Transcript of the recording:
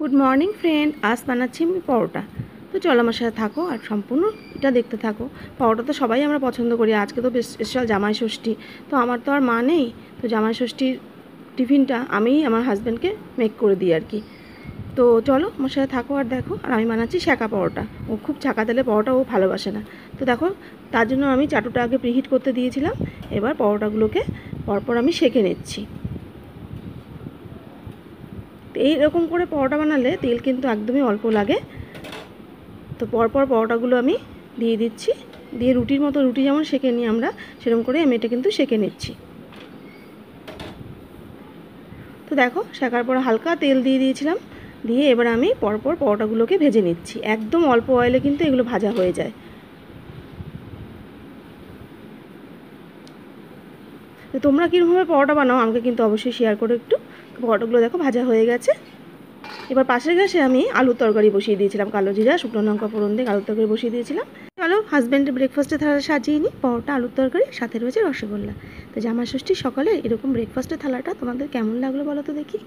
Good morning friend, আজ বানাচ্ছি আমি পরোটা। তো চলো আমার সাথে থাকো আর সম্পূর্ণ এটা দেখতে থাকো। পরোটা তো সবাই আমরা পছন্দ করি। আজকে তো স্পেশাল জামাই ষষ্ঠী, তো আমার তো আর মা নেই, তো জামাই ষষ্ঠীর টিফিনটা আমি আমার হাজব্যান্ডকে মেক করে দিই আর কি। তো চলো আমার সাথে থাকো আর দেখো। আর আমি বানাচ্ছি সেঁকা পরোটা। ও খুব ছাকা তেলে পরোটা ও ভালোবাসে না। তো দেখো, তার জন্য আমি চাটুটা আগে প্রিহিট করতে দিয়েছিলাম। এবার পরোটাগুলোকে পরপর আমি সেঁকে নিচ্ছি। এইরকম করে পরোটা বানালে তেল কিন্তু একদমই অল্প লাগে। তো পরপর পরোটাগুলো আমি দিয়ে দিচ্ছি, দিয়ে রুটির মতো, রুটি যেমন সেঁকে নিই আমরা, সেরকম করে আমি এটা কিন্তু সেঁকে নিচ্ছি। তো দেখো, সেঁকার পর হালকা তেল দিয়ে দিয়েছিলাম, দিয়ে এবার আমি পরপর পরোটাগুলোকে ভেজে নিচ্ছি। একদম অল্প অয়েলে কিন্তু এগুলো ভাজা হয়ে যায়। তো তোমরা কীরকমভাবে পরোটা বানাও আমাকে কিন্তু অবশ্যই শেয়ার করো একটু। পরোটাগুলো দেখো ভাজা হয়ে গেছে। এবার পাশের গ্যাসে আমি আলুর তরকারি বসিয়ে দিয়েছিলাম, কালো জিরা শুকনো লঙ্কা ফোড়ন দিয়ে আলুর তরকারি বসিয়ে দিয়েছিলাম। চলো হাজব্যান্ডের ব্রেকফাস্টে থালা সাজিয়ে নিই। পরোটা, আলুর তরকারি, সাথে রয়েছে রসগোল্লা। তো জামাই ষষ্ঠীর সকালে এরকম ব্রেকফাস্টের থালাটা তোমাদের কেমন লাগলো বলো তো দেখি।